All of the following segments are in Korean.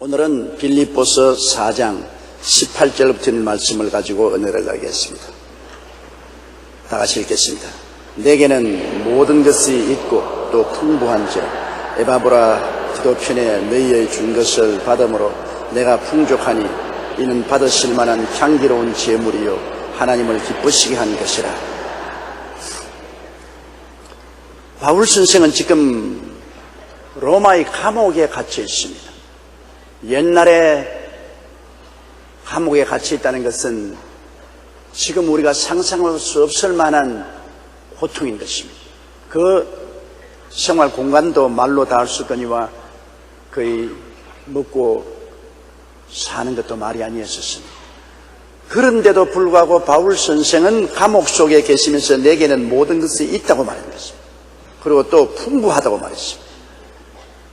오늘은 빌립보서 4장 18절부터 있는 말씀을 가지고 은혜를 나누겠습니다. 다 같이 읽겠습니다. 내게는 모든 것이 있고 또 풍부한지라 에바브라 디도편에 너희의 준 것을 받음으로 내가 풍족하니 이는 받으실 만한 향기로운 제물이요 하나님을 기쁘시게 한 것이라. 바울 선생은 지금 로마의 감옥에 갇혀 있습니다. 옛날에 감옥에 갇혀 있다는 것은 지금 우리가 상상할 수 없을 만한 고통인 것입니다. 그 생활 공간도 말로 다 할 수 없거니와 거의 먹고 사는 것도 말이 아니었습니다. 그런데도 불구하고 바울 선생은 감옥 속에 계시면서 내게는 모든 것이 있다고 말한 것입니다. 그리고 또 풍부하다고 말했습니다.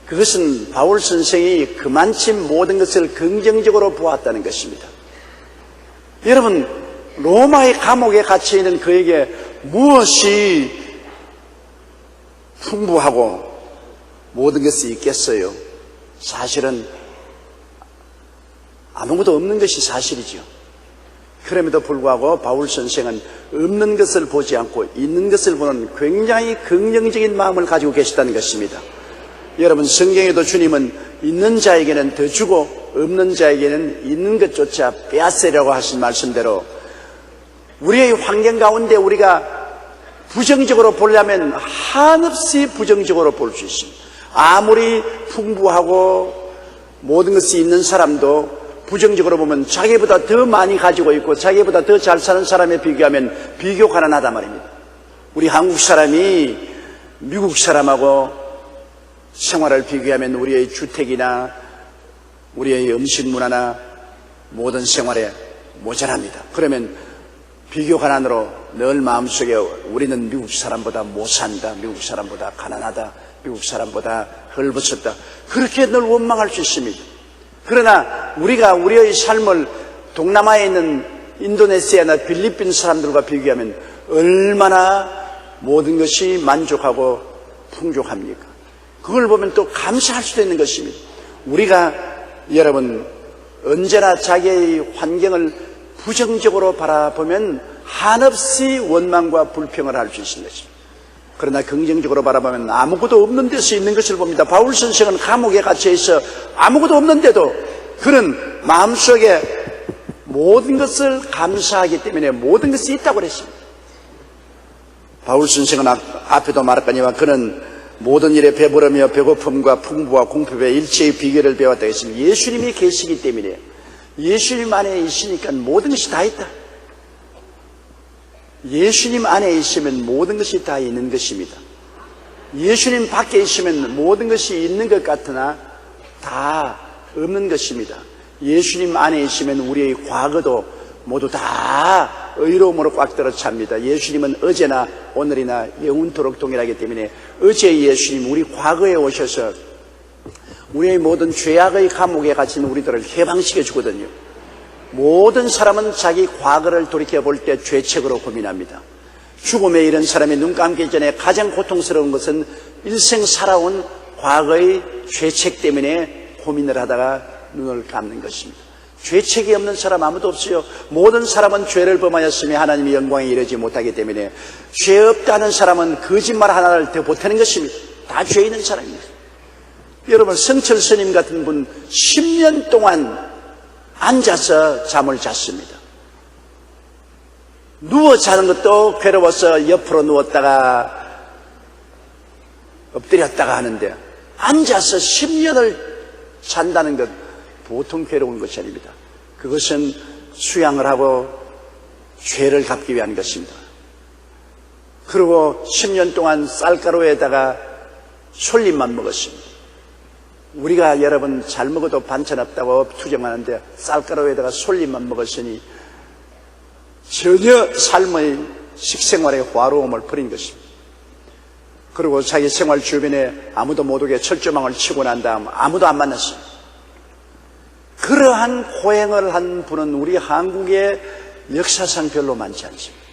그것은 바울 선생이 그만치 모든 것을 긍정적으로 보았다는 것입니다. 여러분, 로마의 감옥에 갇혀있는 그에게 무엇이 풍부하고 모든 것이 있겠어요? 사실은 아무것도 없는 것이 사실이죠. 그럼에도 불구하고 바울 선생은 없는 것을 보지 않고 있는 것을 보는 굉장히 긍정적인 마음을 가지고 계시다는 것입니다. 여러분, 성경에도 주님은 있는 자에게는 더 주고 없는 자에게는 있는 것조차 빼앗으려고 하신 말씀대로 우리의 환경 가운데 우리가 부정적으로 보려면 한없이 부정적으로 볼 수 있습니다. 아무리 풍부하고 모든 것이 있는 사람도 부정적으로 보면 자기보다 더 많이 가지고 있고 자기보다 더 잘 사는 사람에 비교하면 비교가 가난하단 말입니다. 우리 한국 사람이 미국 사람하고 생활을 비교하면 우리의 주택이나 우리의 음식 문화나 모든 생활에 모자랍니다. 그러면 비교 가난으로 늘 마음속에 우리는 미국 사람보다 못 산다, 미국 사람보다 가난하다, 미국 사람보다 헐벗었다, 그렇게 늘 원망할 수 있습니다. 그러나 우리가 우리의 삶을 동남아에 있는 인도네시아나 필리핀 사람들과 비교하면 얼마나 모든 것이 만족하고 풍족합니까? 그걸 보면 또 감사할 수도 있는 것입니다. 우리가 여러분 언제나 자기의 환경을 부정적으로 바라보면 한없이 원망과 불평을 할 수 있는 것입니다. 그러나 긍정적으로 바라보면 아무것도 없는 데서 있는 것을 봅니다. 바울 선생은 감옥에 갇혀 있어 아무것도 없는데도 그는 마음속에 모든 것을 감사하기 때문에 모든 것이 있다고 그랬습니다. 바울 선생은 앞에도 말했거니와 그는 모든 일에 배부르며 배고픔과 풍부와 공급의 일체의 비결을 배웠다고 했습니다. 예수님이 계시기 때문에 예수님 안에 있으니까 모든 것이 다 있다. 예수님 안에 있으면 모든 것이 다 있는 것입니다. 예수님 밖에 있으면 모든 것이 있는 것 같으나 다 없는 것입니다. 예수님 안에 있으면 우리의 과거도 모두 다 의로움으로 꽉 들어 찹니다. 예수님은 어제나 오늘이나 영원토록 동일하기 때문에 어제의 예수님, 우리 과거에 오셔서 우리의 모든 죄악의 감옥에 갇힌 우리들을 해방시켜 주거든요. 모든 사람은 자기 과거를 돌이켜볼 때 죄책으로 고민합니다. 죽음에 이른 사람이 눈 감기 전에 가장 고통스러운 것은 일생 살아온 과거의 죄책 때문에 고민을 하다가 눈을 감는 것입니다. 죄책이 없는 사람 아무도 없어요. 모든 사람은 죄를 범하였으며 하나님의 영광에 이르지 못하기 때문에 죄 없다는 사람은 거짓말 하나를 더 못하는 것입니다. 다 죄 있는 사람입니다. 여러분, 성철 스님 같은 분 10년 동안 앉아서 잠을 잤습니다. 누워 자는 것도 괴로워서 옆으로 누웠다가 엎드렸다가 하는데 앉아서 10년을 잔다는 것 보통 괴로운 것이 아닙니다. 그것은 수양을 하고 죄를 갚기 위한 것입니다. 그리고 10년 동안 쌀가루에다가 솔잎만 먹었습니다. 우리가 여러분 잘 먹어도 반찬 없다고 투정하는데 쌀가루에다가 솔잎만 먹었으니 전혀 삶의 식생활의 화로움을 버린 것입니다. 그리고 자기 생활 주변에 아무도 못 오게 철조망을 치고 난 다음 아무도 안 만났습니다. 그러한 호행을 한 분은 우리 한국의 역사상 별로 많지 않습니다.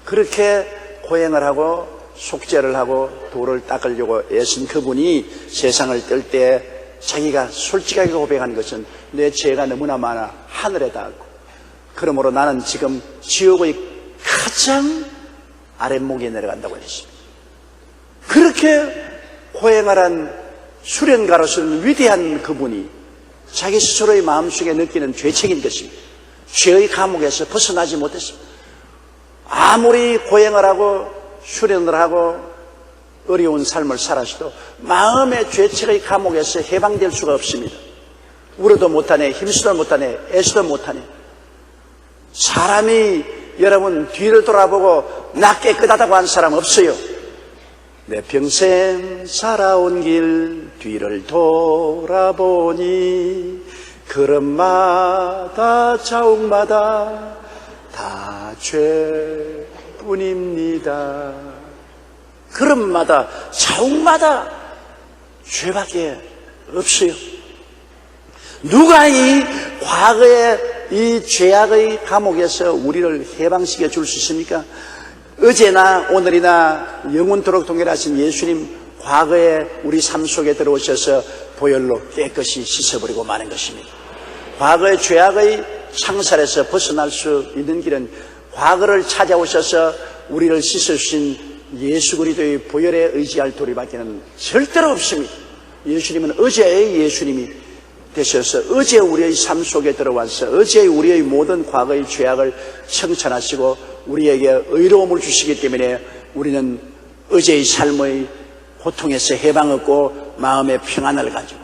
그렇게 호행을 하고 속죄를 하고 도를 닦으려고 애쓴 그분이 세상을 뜰 때 자기가 솔직하게 고백한 것은 내 죄가 너무나 많아 하늘에 닿았고 그러므로 나는 지금 지옥의 가장 아랫목에 내려간다고 했습니다. 그렇게 호행하란 수련가로서는 위대한 그분이 자기 스스로의 마음속에 느끼는 죄책인 것입니다. 죄의 감옥에서 벗어나지 못했습니다. 아무리 고행을 하고 수련을 하고 어려운 삶을 살아서도 마음의 죄책의 감옥에서 해방될 수가 없습니다. 울어도 못하네, 힘쓰도 못하네, 애써도 못하네. 사람이 여러분 뒤를 돌아보고 나 깨끗하다고 한 사람 없어요. 내 평생 살아온 길 뒤를 돌아보니 걸음마다 자욱마다 다 죄뿐입니다. 걸음마다 자욱마다 죄밖에 없어요. 누가 이 과거의 이 죄악의 감옥에서 우리를 해방시켜 줄 수 있습니까? 어제나 오늘이나 영원토록 동일하신 예수님 과거에 우리 삶 속에 들어오셔서 보혈로 깨끗이 씻어버리고 마는 것입니다. 과거의 죄악의 창살에서 벗어날 수 있는 길은 과거를 찾아오셔서 우리를 씻어주신 예수 그리스도의 보혈에 의지할 도리밖에는 절대로 없습니다. 예수님은 어제의 예수님이 되셔서 어제 우리의 삶 속에 들어와서 어제 우리의 모든 과거의 죄악을 청산하시고 우리에게 의로움을 주시기 때문에 우리는 어제의 삶의 고통에서 해방 얻고 마음의 평안을 가지고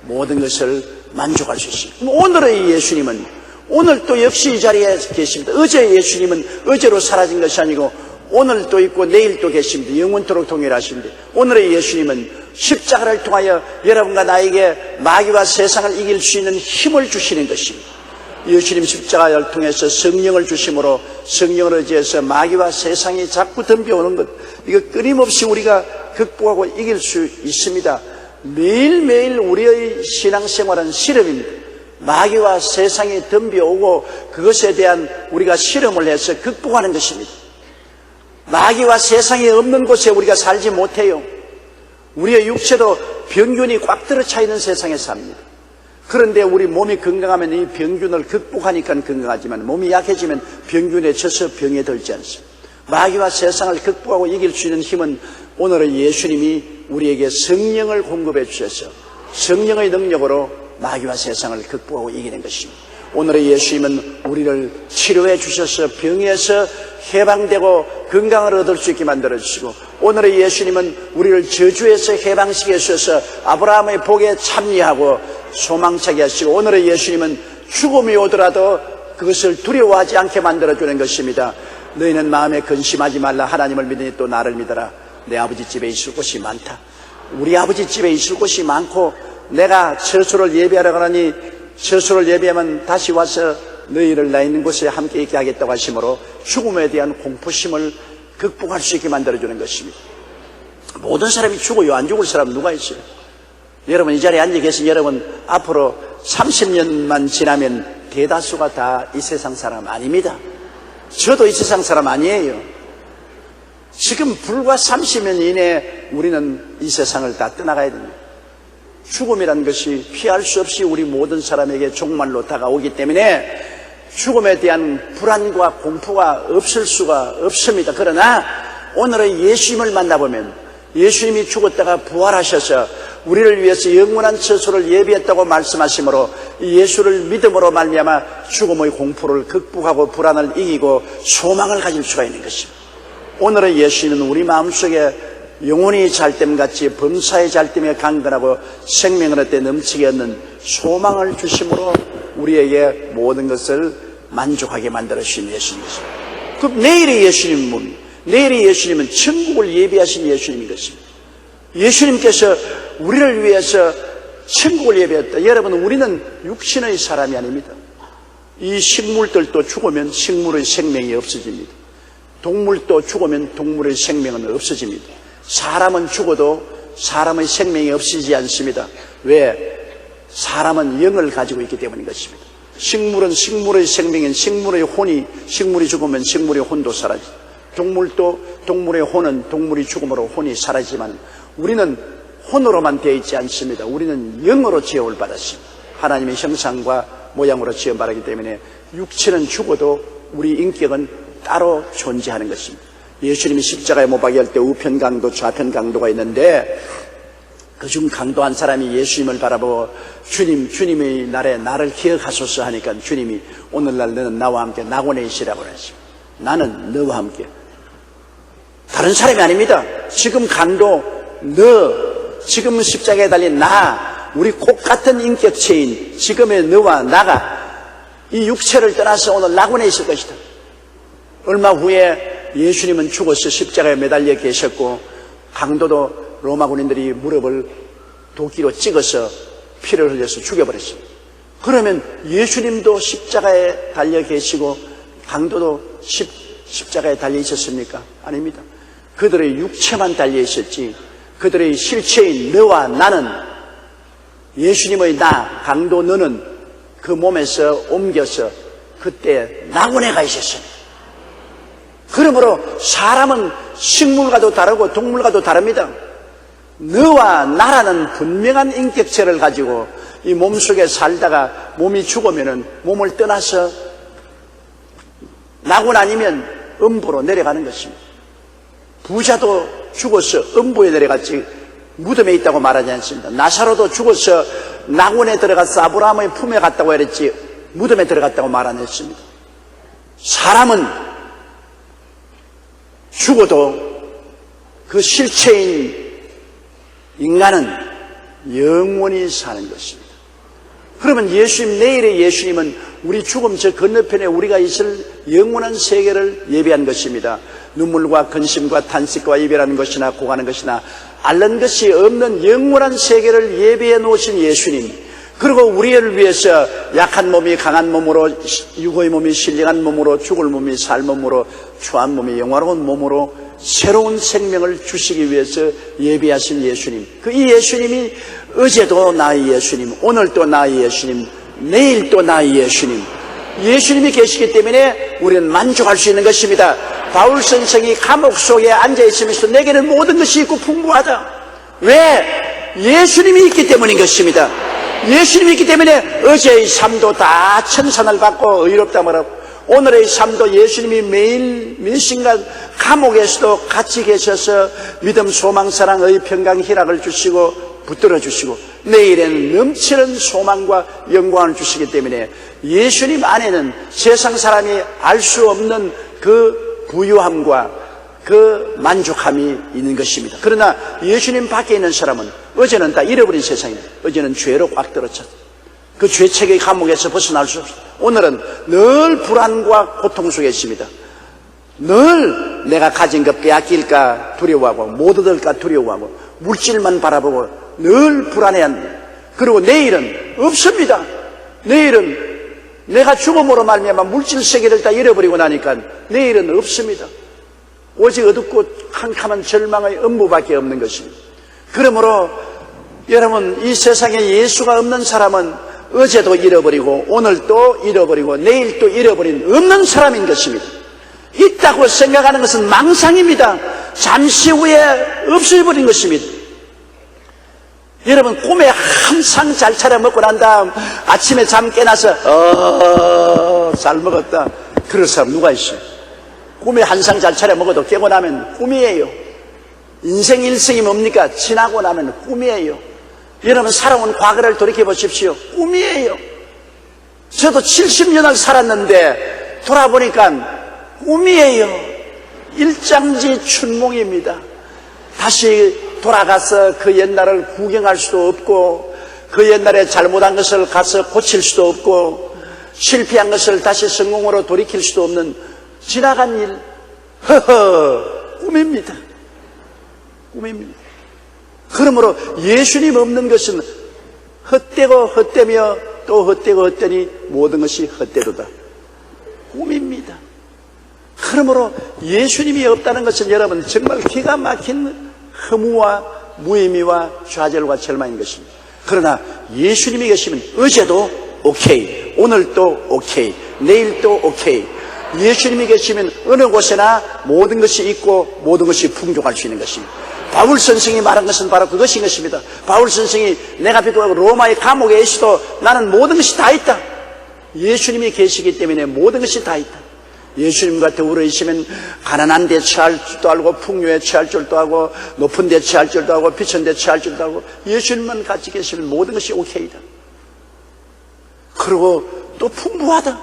모든 것을 만족할 수 있습니다. 오늘의 예수님은 오늘 또 역시 이 자리에 계십니다. 어제의 예수님은 어제로 사라진 것이 아니고 오늘 또 있고 내일 또 계십니다. 영원토록 동일하십니다. 오늘의 예수님은 십자가를 통하여 여러분과 나에게 마귀와 세상을 이길 수 있는 힘을 주시는 것입니다. 예수님 십자가를 통해서 성령을 주심으로 성령을 의지해서 마귀와 세상이 자꾸 덤벼오는 것, 이거 끊임없이 우리가 극복하고 이길 수 있습니다. 매일매일 우리의 신앙생활은 실험입니다. 마귀와 세상이 덤벼오고 그것에 대한 우리가 실험을 해서 극복하는 것입니다. 마귀와 세상이 없는 곳에 우리가 살지 못해요. 우리의 육체도 병균이 꽉 들어차 있는 세상에 삽니다. 그런데 우리 몸이 건강하면 이 병균을 극복하니까 건강하지만 몸이 약해지면 병균에 져서 병에 들지 않습니다. 마귀와 세상을 극복하고 이길 수 있는 힘은 오늘의 예수님이 우리에게 성령을 공급해 주셔서 성령의 능력으로 마귀와 세상을 극복하고 이기는 것입니다. 오늘의 예수님은 우리를 치료해 주셔서 병에서 해방되고 건강을 얻을 수 있게 만들어주시고 오늘의 예수님은 우리를 저주에서 해방시켜 주셔서 아브라함의 복에 참여하고 소망차게 하시고 오늘의 예수님은 죽음이 오더라도 그것을 두려워하지 않게 만들어주는 것입니다. 너희는 마음에 근심하지 말라. 하나님을 믿으니 또 나를 믿어라. 내 아버지 집에 있을 곳이 많다. 우리 아버지 집에 있을 곳이 많고 내가 처소를 예배하러 가라니 처소를 예배하면 다시 와서 너희를 나 있는 곳에 함께 있게 하겠다고 하심으로 죽음에 대한 공포심을 극복할 수 있게 만들어주는 것입니다. 모든 사람이 죽어요. 안 죽을 사람 누가 있어요? 여러분 이 자리에 앉아 계신 여러분 앞으로 30년만 지나면 대다수가 다 이 세상 사람 아닙니다. 저도 이 세상 사람 아니에요. 지금 불과 30년 이내에 우리는 이 세상을 다 떠나가야 됩니다. 죽음이란 것이 피할 수 없이 우리 모든 사람에게 종말로 다가오기 때문에 죽음에 대한 불안과 공포가 없을 수가 없습니다. 그러나 오늘의 예수님을 만나보면 예수님이 죽었다가 부활하셔서 우리를 위해서 영원한 처소를 예비했다고 말씀하시므로 예수를 믿음으로 말미암아 죽음의 공포를 극복하고 불안을 이기고 소망을 가질 수가 있는 것입니다. 오늘의 예수님은 우리 마음속에 영혼이 잘됨같이 범사의 잘됨에 강건하고 생명을 얻되 넘치게 얻는 소망을 주심으로 우리에게 모든 것을 만족하게 만들어 주신 예수님이십니다. 그럼 내일의 예수님은 뭡니까? 내일의 예수님은 천국을 예비하신 예수님인 것입니다. 예수님께서 우리를 위해서 천국을 예비했다. 여러분 우리는 육신의 사람이 아닙니다. 이 식물들도 죽으면 식물의 생명이 없어집니다. 동물도 죽으면 동물의 생명은 없어집니다. 사람은 죽어도 사람의 생명이 없어지지 않습니다. 왜? 사람은 영을 가지고 있기 때문인 것입니다. 식물은 식물의 생명인 식물의 혼이 식물이 죽으면 식물의 혼도 사라집니다. 동물도 동물의 혼은 동물이 죽음으로 혼이 사라지지만 우리는 혼으로만 되어 있지 않습니다. 우리는 영으로 지음을 받았습니다. 하나님의 형상과 모양으로 지음받았기 때문에 육체는 죽어도 우리 인격은 따로 존재하는 것입니다. 예수님이 십자가에 못 박일 때 우편 강도, 좌편 강도가 있는데 그중 강도 한 사람이 예수님을 바라보고 주님의 날에 나를 기억하소서 하니까 주님이 오늘날 너는 나와 함께 낙원에 있으라고 그랬습니다. 나는 너와 함께. 다른 사람이 아닙니다. 지금 강도, 너, 지금 십자가에 달린 나, 우리 꼭 같은 인격체인 지금의 너와 나가 이 육체를 떠나서 오늘 낙원에 있을 것이다. 얼마 후에 예수님은 죽어서 십자가에 매달려 계셨고 강도도 로마 군인들이 무릎을 도끼로 찍어서 피를 흘려서 죽여버렸습니다. 그러면 예수님도 십자가에 달려 계시고 강도도 십자가에 달려 있었습니까? 아닙니다. 그들의 육체만 달려 있었지 그들의 실체인 너와 나는 예수님의 나, 강도 너는 그 몸에서 옮겨서 그때 낙원에 가 있었습니다. 그러므로 사람은 식물과도 다르고 동물과도 다릅니다. 너와 나라는 분명한 인격체를 가지고 이 몸속에 살다가 몸이 죽으면은 몸을 떠나서 낙원 아니면 음부로 내려가는 것입니다. 부자도 죽어서 음부에 내려갔지 무덤에 있다고 말하지 않습니다. 나사로도 죽어서 낙원에 들어가서 아브라함의 품에 갔다고 했지 무덤에 들어갔다고 말 안 했습니다. 사람은 죽어도 그 실체인 인간은 영원히 사는 것입니다. 그러면 예수님, 내일의 예수님은 우리 죽음 저 건너편에 우리가 있을 영원한 세계를 예비한 것입니다. 눈물과 근심과 탄식과 이별하는 것이나 고가는 것이나 앓는 것이 없는 영원한 세계를 예비해 놓으신 예수님, 그리고 우리를 위해서 약한 몸이 강한 몸으로, 육의 몸이 신령한 몸으로, 죽을 몸이 살 몸으로, 추한 몸이 영화로운 몸으로 새로운 생명을 주시기 위해서 예비하신 예수님, 그 이 예수님이 어제도 나의 예수님, 오늘도 나의 예수님, 내일도 나의 예수님, 예수님이 계시기 때문에 우리는 만족할 수 있는 것입니다. 바울 선생이 감옥 속에 앉아있으면서 내게는 모든 것이 있고 풍부하다. 왜? 예수님이 있기 때문인 것입니다. 예수님이 있기 때문에 어제의 삶도 다 천산을 받고 의롭다 말하고 오늘의 삶도 예수님이 매일 몇 시간 감옥에서도 같이 계셔서 믿음, 소망, 사랑, 의, 평강, 희락을 주시고 붙들어 주시고 내일에는 넘치는 소망과 영광을 주시기 때문에 예수님 안에는 세상 사람이 알 수 없는 그 부유함과 그 만족함이 있는 것입니다. 그러나 예수님 밖에 있는 사람은 어제는 다 잃어버린 세상입니다. 어제는 죄로 꽉 들어찼다. 그 죄책의 감옥에서 벗어날 수 없습니다. 오늘은 늘 불안과 고통 속에 있습니다. 늘 내가 가진 것 빼앗길까 두려워하고 못 얻을까 두려워하고 물질만 바라보고 늘 불안해합니다. 그리고 내일은 없습니다. 내일은 내가 죽음으로 말미암아 물질 세계를 다 잃어버리고 나니까 내일은 없습니다. 오직 어둡고 캄캄한 절망의 음부밖에 없는 것입니다. 그러므로 여러분, 이 세상에 예수가 없는 사람은 어제도 잃어버리고 오늘도 잃어버리고 내일도 잃어버린 없는 사람인 것입니다. 있다고 생각하는 것은 망상입니다. 잠시 후에 없어버린 것입니다. 여러분, 꿈에 항상 잘 차려 먹고 난 다음 아침에 잠 깨나서 잘 먹었다 그럴 사람 누가 있어요? 꿈에 항상 잘 차려 먹어도 깨고 나면 꿈이에요. 인생 일생이 뭡니까? 지나고 나면 꿈이에요. 여러분, 살아온 과거를 돌이켜 보십시오. 꿈이에요. 저도 70년을 살았는데 돌아보니까 꿈이에요. 일장지 춘몽입니다. 다시 돌아가서 그 옛날을 구경할 수도 없고 그 옛날에 잘못한 것을 가서 고칠 수도 없고 실패한 것을 다시 성공으로 돌이킬 수도 없는 지나간 일, 꿈입니다. 꿈입니다. 그러므로 예수님 없는 것은 헛되고 헛되며 또 헛되고 헛되니 모든 것이 헛되도다. 꿈입니다. 그러므로 예수님이 없다는 것은 여러분 정말 기가 막힌 허무와 무의미와 좌절과 절망인 것입니다. 그러나 예수님이 계시면 어제도 오케이, 오늘도 오케이, 내일도 오케이. 예수님이 계시면 어느 곳에나 모든 것이 있고 모든 것이 풍족할 수 있는 것입니다. 바울 선생이 말한 것은 바로 그것인 것입니다. 바울 선생이 내가 비록 로마의 감옥에 있어도 나는 모든 것이 다 있다. 예수님이 계시기 때문에 모든 것이 다 있다. 예수님과 더불어 있으면 가난한 데 취할 줄도 알고 풍요에 취할 줄도 알고 높은 데 취할 줄도 알고 비천 데 취할 줄도 알고 예수님만 같이 계시면 모든 것이 오케이다. 그리고 또 풍부하다.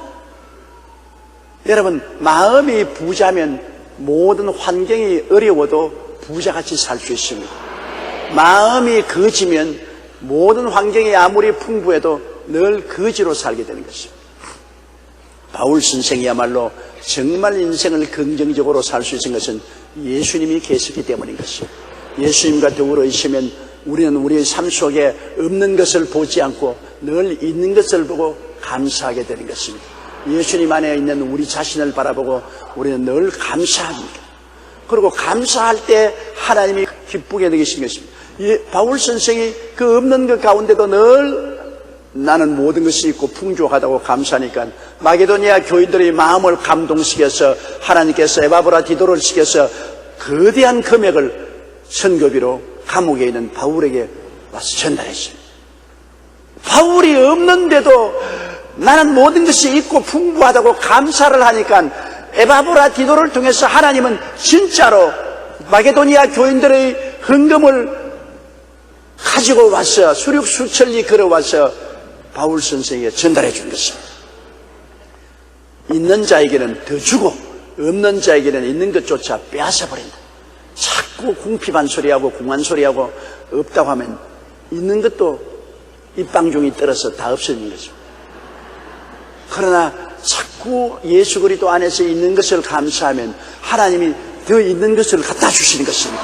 여러분, 마음이 부자면 모든 환경이 어려워도 부자같이 살 수 있습니다. 마음이 거지면 모든 환경이 아무리 풍부해도 늘 거지로 살게 되는 것입니다. 바울 선생이야말로 정말 인생을 긍정적으로 살 수 있는 것은 예수님이 계시기 때문인 것입니다. 예수님과 더불어 있으면 우리는 우리의 삶 속에 없는 것을 보지 않고 늘 있는 것을 보고 감사하게 되는 것입니다. 예수님 안에 있는 우리 자신을 바라보고 우리는 늘 감사합니다. 그리고 감사할 때 하나님이 기쁘게 여기신 것입니다. 바울 선생이 그 없는 것 가운데도 늘 나는 모든 것이 있고 풍족하다고 감사하니까 마게도니아 교인들의 마음을 감동시켜서 하나님께서 에바브라디도를 시켜서 거대한 금액을 선교비로 감옥에 있는 바울에게 와서 전달했어요. 바울이 없는데도 나는 모든 것이 있고 풍부하다고 감사를 하니까 에바브라디도를 통해서 하나님은 진짜로 마게도니아 교인들의 헌금을 가지고 와서 수륙 수천리 걸어와서 바울 선생에게 전달해 준 것입니다. 있는 자에게는 더 주고 없는 자에게는 있는 것조차 빼앗아 버린다. 자꾸 궁핍한 소리하고 궁한 소리하고 없다고 하면 있는 것도 입방중이 떨어서 다 없어지는 것입니다. 그러나 자꾸 예수 그리스도 안에서 있는 것을 감사하면 하나님이 더 있는 것을 갖다 주시는 것입니다.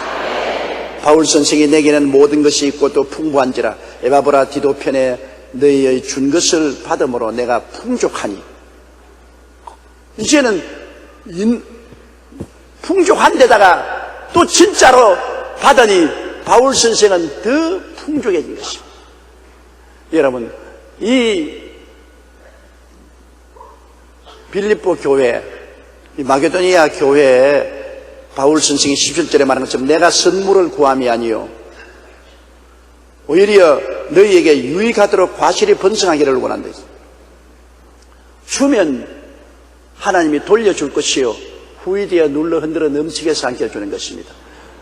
바울 선생이 내게는 모든 것이 있고 또 풍부한지라 에바브라디도 편에 너희의 준 것을 받음으로 내가 풍족하니. 이제는 풍족한 데다가 또 진짜로 받으니 바울 선생은 더 풍족해진 것입니다. 여러분, 이 빌립보 교회, 이 마게도니아 교회에 바울 선생이 17절에 말한 것처럼 내가 선물을 구함이 아니요 오히려 너희에게 유익하도록 과실이 번성하기를 원한다. 주면 하나님이 돌려줄 것이요 후이되어 눌러 흔들어 넘치게 해서 안겨주는 것입니다.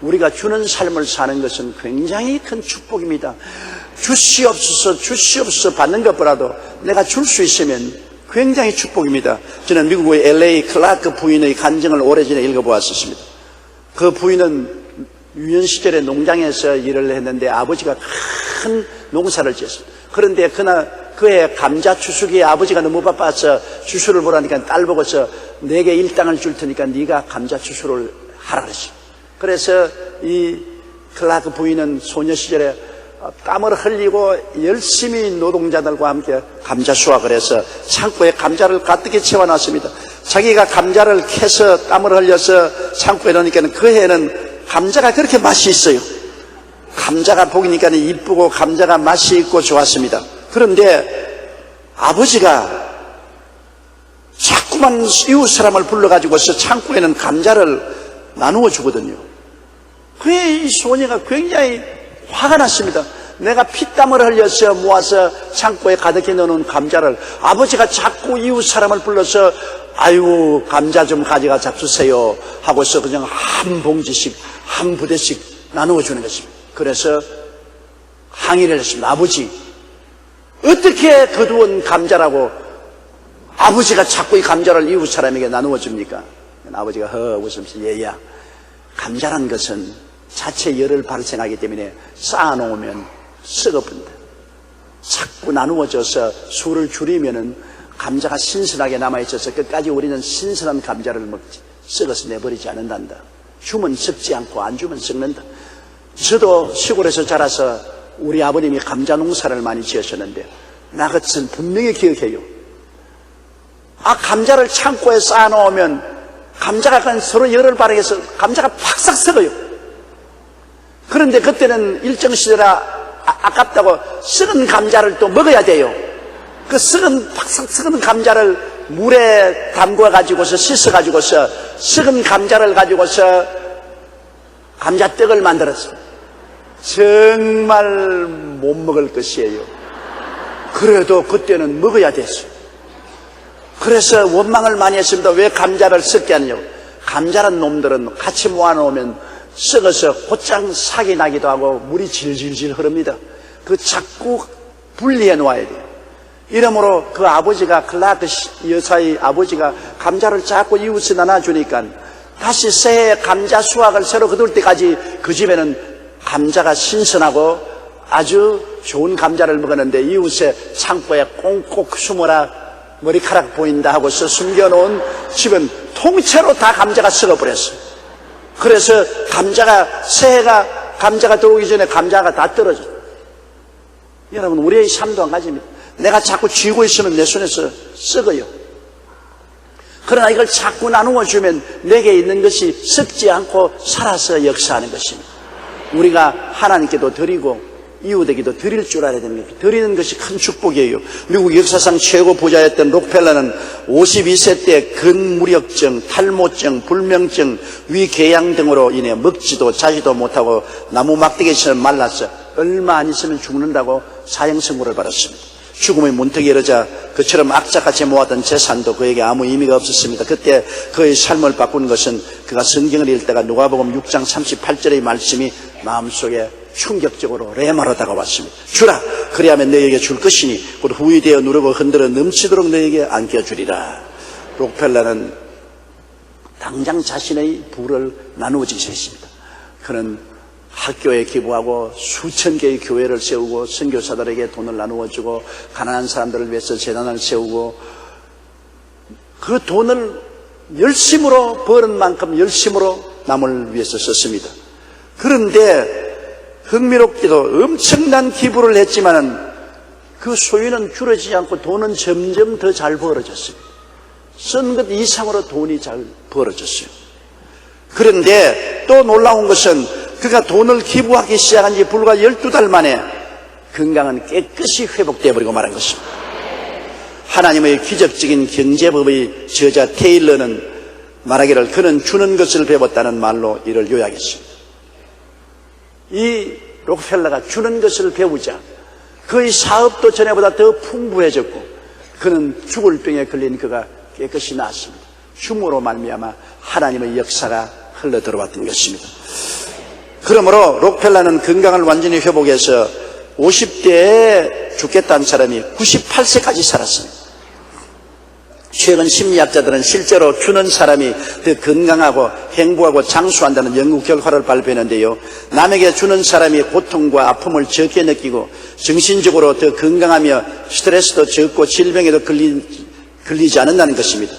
우리가 주는 삶을 사는 것은 굉장히 큰 축복입니다. 주시옵소서 받는 것보다도 내가 줄 수 있으면 굉장히 축복입니다. 저는 미국의 LA 클라크 부인의 간증을 오래전에 읽어보았습니다. 그 부인은 유년 시절에 농장에서 일을 했는데 아버지가 큰 농사를 지었습니다. 그런데 그해 감자 추수기에 아버지가 너무 바빠서 추수를 보라니까 딸 보고서 내게 일당을 줄 테니까 네가 감자 추수를 하라 그랬어요. 그래서 이 클라크 부인은 소녀 시절에 땀을 흘리고 열심히 노동자들과 함께 감자 수확을 해서 창고에 감자를 가득히 채워놨습니다. 자기가 감자를 캐서 땀을 흘려서 창고에 넣으니까 그 해에는 감자가 그렇게 맛이 있어요. 감자가 보기니까 이쁘고 감자가 맛이 있고 좋았습니다. 그런데 아버지가 자꾸만 이웃 사람을 불러가지고서 창고에는 감자를 나누어 주거든요. 그에 이 소녀가 굉장히 화가 났습니다. 내가 피땀을 흘려서 모아서 창고에 가득히 넣어놓은 감자를 아버지가 자꾸 이웃 사람을 불러서 아유 감자 좀 가져가 잡수세요 하고서 그냥 한 봉지씩 한 부대씩 나누어 주는 것입니다. 그래서 항의를 했습니다. 아버지 어떻게 거두은 감자라고 아버지가 자꾸 이 감자를 이웃 사람에게 나누어 줍니까? 아버지가 웃으면서 얘야 감자란 것은 자체 열을 발생하기 때문에 쌓아놓으면 썩어버린다. 자꾸 나누어져서 수를 줄이면은 감자가 신선하게 남아있어서 끝까지 우리는 신선한 감자를 먹지 썩어서 내버리지 않는단다. 주면 썩지 않고 안 주면 썩는다. 저도 시골에서 자라서 우리 아버님이 감자 농사를 많이 지으셨는데 나 같은 분명히 기억해요. 감자를 창고에 쌓아놓으면 감자가 서로 열을 발생해서 감자가 팍싹 썩어요. 그런데 그때는 일정 시절에 아깝다고 썩은 감자를 또 먹어야 돼요. 그 팍싹 썩은 감자를 물에 담궈 가지고서 씻어 가지고서 썩은 감자를 가지고서 감자떡을 만들었어요. 정말 못 먹을 것이에요. 그래도 그때는 먹어야 됐어요. 그래서 원망을 많이 했습니다. 왜 감자를 썩게 하느냐고. 감자란 놈들은 같이 모아놓으면 썩어서 곧장 sak이 나기도 하고 물이 질질질 흐릅니다. 그 자꾸 분리해 놓아야 돼요. 이러므로 그 아버지가, 클라크 여사의 아버지가 감자를 자꾸 이웃에 나눠주니까 다시 새해 감자 수확을 새로 거둘 때까지 그 집에는 감자가 신선하고 아주 좋은 감자를 먹었는데, 이웃의 창고에 꽁꽁 숨어라 머리카락 보인다 하고서 숨겨놓은 집은 통째로 다 감자가 썩어버렸어요. 그래서 새해가 감자가 들어오기 전에 감자가 다 떨어져요. 여러분, 우리의 삶도 한 가지입니다. 내가 자꾸 쥐고 있으면 내 손에서 썩어요. 그러나 이걸 자꾸 나누어 주면 내게 있는 것이 썩지 않고 살아서 역사하는 것입니다. 우리가 하나님께도 드리고 이웃에게도 드릴 줄 알아야 됩니다. 드리는 것이 큰 축복이에요. 미국 역사상 최고 부자였던 록펠러는 52세 때 근무력증, 탈모증, 불면증, 위궤양 등으로 인해 먹지도 자지도 못하고 나무 막대기처럼 말라서 얼마 안 있으면 죽는다고 사형선고를 받았습니다. 죽음의 문턱이 이르자 그처럼 악착같이 모았던 재산도 그에게 아무 의미가 없었습니다. 그때 그의 삶을 바꾼 것은 그가 성경을 읽다가 누가복음 6장 38절의 말씀이 마음속에 충격적으로 레마로 다가왔습니다. 주라, 그리하면 너에게 줄 것이니 곧 후이 되어 누르고 흔들어 넘치도록 너에게 안겨주리라. 록펠러는 당장 자신의 부를 나누어지기 시작했습니다. 그는 학교에 기부하고 수천 개의 교회를 세우고 선교사들에게 돈을 나누어주고 가난한 사람들을 위해서 재단을 세우고 그 돈을 열심으로 버는 만큼 열심으로 남을 위해서 썼습니다. 그런데 흥미롭게도 엄청난 기부를 했지만은 그 소유는 줄어지지 않고 돈은 점점 더 잘 벌어졌어요. 쓴 것 이상으로 돈이 잘 벌어졌어요. 그런데 또 놀라운 것은 그가 돈을 기부하기 시작한 지 불과 12달 만에 건강은 깨끗이 회복되어 버리고 말한 것입니다. 하나님의 기적적인 경제법의 저자 테일러는 말하기를 그는 주는 것을 배웠다는 말로 이를 요약했습니다. 이 록펠러가 주는 것을 배우자 그의 사업도 전에보다 더 풍부해졌고 그는 죽을 병에 걸린 그가 깨끗이 나았습니다. 줌으로 말미암아 하나님의 역사가 흘러 들어왔던 것입니다. 그러므로 록펠러는 건강을 완전히 회복해서 50대에 죽겠다는 사람이 98세까지 살았습니다. 최근 심리학자들은 실제로 주는 사람이 더 건강하고 행복하고 장수한다는 연구 결과를 발표했는데요, 남에게 주는 사람이 고통과 아픔을 적게 느끼고 정신적으로 더 건강하며 스트레스도 적고 질병에도 걸리지 않는다는 것입니다.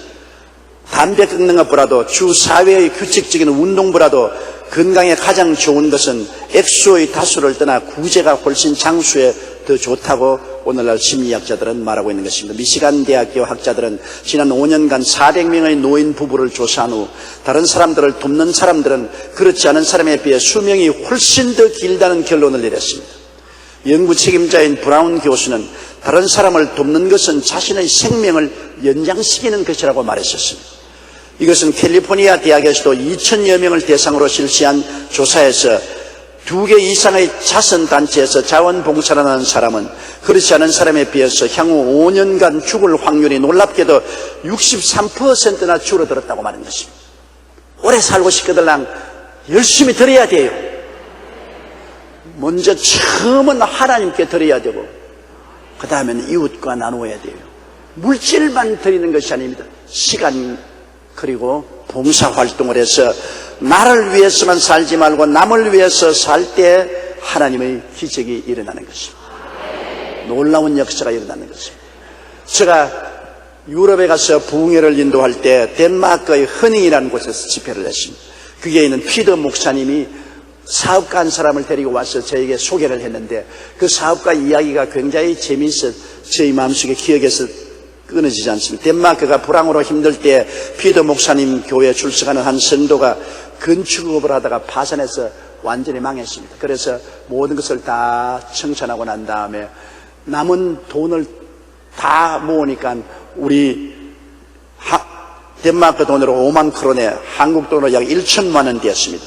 담배 끊는 것보다도 주 4회의 규칙적인 운동보다도 건강에 가장 좋은 것은 액수의 다수를 떠나 구제가 훨씬 장수에 더 좋다고 오늘날 심리학자들은 말하고 있는 것입니다. 미시간 대학교 학자들은 지난 5년간 400명의 노인 부부를 조사한 후 다른 사람들을 돕는 사람들은 그렇지 않은 사람에 비해 수명이 훨씬 더 길다는 결론을 내렸습니다. 연구 책임자인 브라운 교수는 다른 사람을 돕는 것은 자신의 생명을 연장시키는 것이라고 말했었습니다. 이것은 캘리포니아 대학에서도 2000여 명을 대상으로 실시한 조사에서 2개 이상의 자선단체에서 자원봉사를 하는 사람은 그렇지 않은 사람에 비해서 향후 5년간 죽을 확률이 놀랍게도 63%나 줄어들었다고 말하는 것입니다. 오래 살고 싶거들랑 열심히 드려야 돼요. 먼저 처음은 하나님께 드려야 되고 그 다음에는 이웃과 나누어야 돼요. 물질만 드리는 것이 아닙니다. 시간 그리고 봉사활동을 해서 나를 위해서만 살지 말고 남을 위해서 살 때 하나님의 기적이 일어나는 것입니다. 놀라운 역사가 일어나는 것입니다. 제가 유럽에 가서 부흥회를 인도할 때 덴마크의 허닝이라는 곳에서 집회를 했습니다. 거기에 있는 피더 목사님이 사업가 한 사람을 데리고 와서 저에게 소개를 했는데 그 사업가 이야기가 굉장히 재미있어 저희 마음속에 기억에서 끊어지지 않습니다. 덴마크가 불황으로 힘들 때 피더 목사님 교회에 출석하는 한 성도가 건축업을 하다가 파산해서 완전히 망했습니다. 그래서 모든 것을 다 청산하고 난 다음에 남은 돈을 다 모으니까 우리 덴마크 돈으로 5만 크론에 한국 돈으로 약 1천만 원 되었습니다.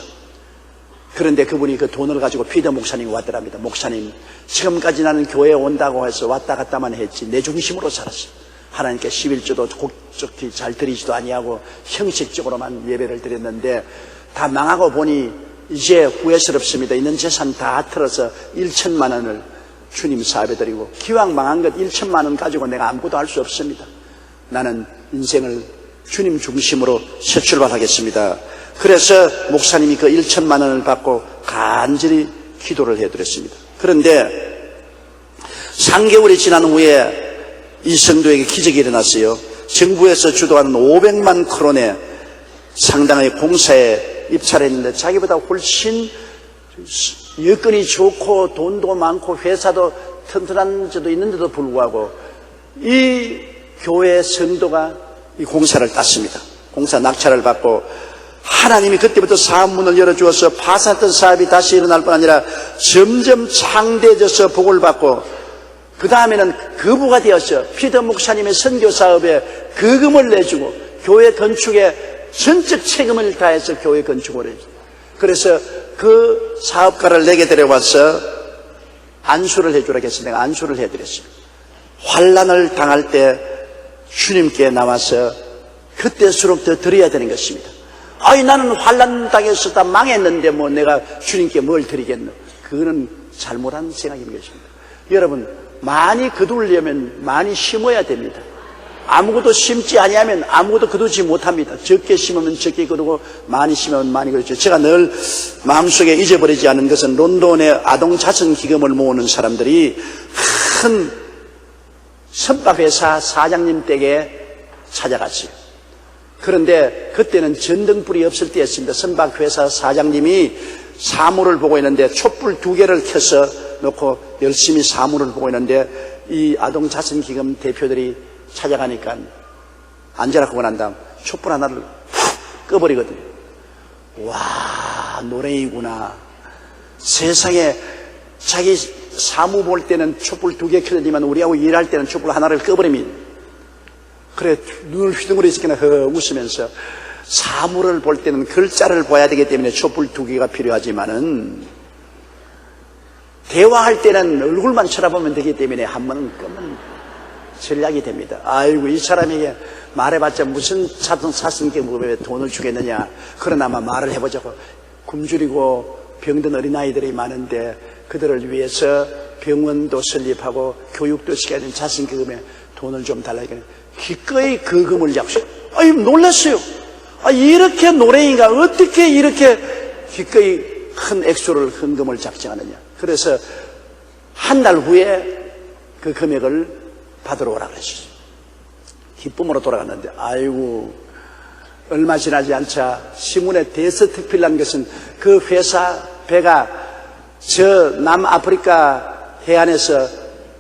그런데 그분이 그 돈을 가지고 피더 목사님이 왔더랍니다. 목사님, 지금까지 나는 교회에 온다고 해서 왔다 갔다만 했지 내 중심으로 살았어. 하나님께 11조도 곡적히 잘 드리지도 아니하고 형식적으로만 예배를 드렸는데 다 망하고 보니 이제 후회스럽습니다. 있는 재산 다 틀어서 1천만 원을 주님 사업에 드리고 기왕 망한 것 1천만 원 가지고 내가 아무것도 할 수 없습니다. 나는 인생을 주님 중심으로 새 출발하겠습니다. 그래서 목사님이 그 1천만 원을 받고 간절히 기도를 해드렸습니다. 그런데 3개월이 지난 후에 이 성도에게 기적이 일어났어요. 정부에서 주도하는 500만 크론의 상당의 공사에 입찰을 했는데 자기보다 훨씬 여건이 좋고 돈도 많고 회사도 튼튼한 데도 있는데도 불구하고 이 교회 성도가 이 공사를 땄습니다. 공사 낙찰을 받고 하나님이 그때부터 사업문을 열어주어서 파산했던 사업이 다시 일어날 뿐 아니라 점점 창대해져서 복을 받고 그 다음에는 거부가 되었죠. 피더 목사님의 선교 사업에 거금을 내주고 교회 건축에 전적 책임을 다해서 교회 건축을 해주고 그래서 그 사업가를 내게 데려와서 안수를 해주라고 해서 내가 안수를 해드렸습니다. 환난을 당할 때 주님께 나와서 그때수록 더 드려야 되는 것입니다. 아니 나는 환난 당해서 다 망했는데 뭐 내가 주님께 뭘 드리겠노. 그거는 잘못한 생각인 것입니다. 여러분 많이 거두려면 많이 심어야 됩니다. 아무것도 심지 아니하면 아무것도 거두지 못합니다. 적게 심으면 적게 거두고 많이 심으면 많이 거두죠. 제가 늘 마음속에 잊어버리지 않은 것은 론던의 아동 자선 기금을 모으는 사람들이 큰 선박회사 사장님 댁에 찾아갔어요. 그런데 그때는 전등불이 없을 때였습니다. 선박회사 사장님이 사물을 보고 있는데 촛불 2개를 켜서 놓고 열심히 사물을 보고 있는데 이 아동 자선 기금 대표들이 찾아가니까 앉아라고 난 다음 촛불 하나를 훅 꺼버리거든요. 와, 노랭이구나. 세상에 자기 사무 볼 때는 촛불 2개 켜지만 우리하고 일할 때는 촛불 하나를 꺼버립니다. 그래 눈을 휘둥그레 있으나 웃으면서 사물을 볼 때는 글자를 봐야 되기 때문에 촛불 2개가 필요하지만은 대화할 때는 얼굴만 쳐다보면 되기 때문에 한 번은 끄면 전략이 됩니다. 아이고 이 사람에게 말해봤자 무슨 사슴개무에 돈을 주겠느냐. 그러나마 말을 해보자고. 굶주리고 병든 어린아이들이 많은데 그들을 위해서 병원도 설립하고 교육도 시켜야 되는 자선기금에 돈을 좀 달라니까 기꺼이 그 금을 약속. 아유 놀랐어요. 아 이렇게 노랭이가 어떻게 이렇게 기꺼이 큰 액수를 헌금을 작정하느냐. 그래서 한 달 후에 그 금액을 받으러 오라 그랬어요. 기쁨으로 돌아갔는데 아이고 얼마 지나지 않자 신문에 대서특필 난 것은 그 회사 배가 저 남아프리카 해안에서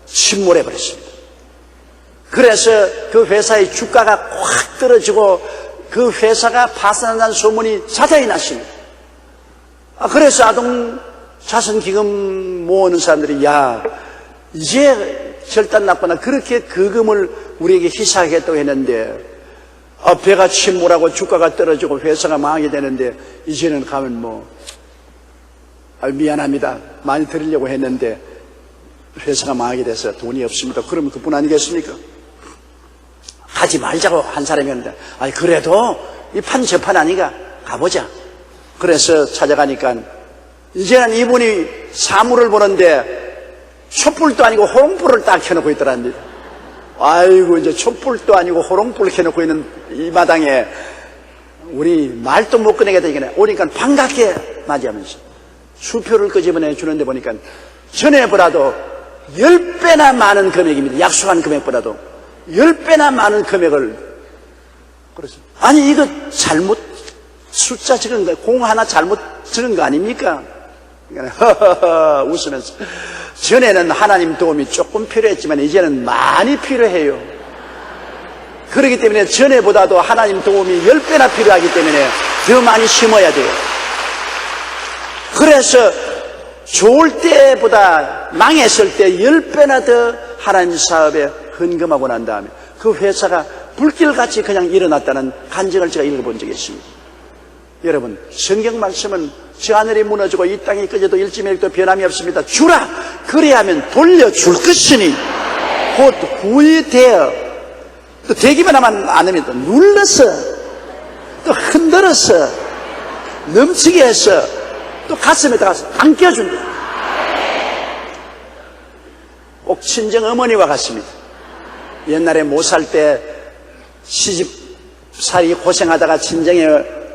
침몰해 버렸습니다. 그래서 그 회사의 주가가 확 떨어지고 그 회사가 파산한다는 소문이 자자히 났습니다. 그래서 아동 자선기금 모으는 사람들이 야 이제 절단 났구나. 그렇게 그 금을 우리에게 희사하겠다고 했는데 배가 침몰하고 주가가 떨어지고 회사가 망하게 되는데 이제는 가면 뭐 미안합니다. 많이 드리려고 했는데 회사가 망하게 돼서 돈이 없습니다. 그러면 그뿐 아니겠습니까? 가지 말자고 한 사람이었는데 아니 그래도 이 판 저 판 아니가 가보자. 그래서 찾아가니까 이제는 이분이 사물을 보는데 촛불도 아니고 호롱불을 딱 켜놓고 있더랍니다. 아이고 이제 촛불도 아니고 호롱불을 켜놓고 있는 이 마당에 우리 말도 못 꺼내겠다 이게 오니까 반갑게 맞이하면서 수표를 끄집어내 주는데 보니까 전에보다도 10배나 많은 금액입니다. 약속한 금액보다도 10배나 많은 금액을. 그래서 아니 이거 잘못 숫자 적은 거, 공 하나 잘못 적은 거 아닙니까? 허허허 웃으면서 전에는 하나님 도움이 조금 필요했지만 이제는 많이 필요해요. 그렇기 때문에 전에보다도 하나님 도움이 10배나 필요하기 때문에 더 많이 심어야 돼요. 그래서 좋을 때보다 망했을 때 10배나 더 하나님 사업에 헌금하고 난 다음에 그 회사가 불길같이 그냥 일어났다는 간증을 제가 읽어본 적이 있습니다. 여러분, 성경 말씀은 저 하늘이 무너지고 이 땅이 꺼져도 일지매력도 변함이 없습니다. 주라! 그래야 하면 돌려줄 것이니 곧 후회되어 또 되기만 하면 안 합니다. 눌러서 또 흔들어서 넘치게 해서 또 가슴에다가 안겨준다. 꼭 친정 어머니와 같습니다. 옛날에 못 살 때 시집살이 고생하다가 친정에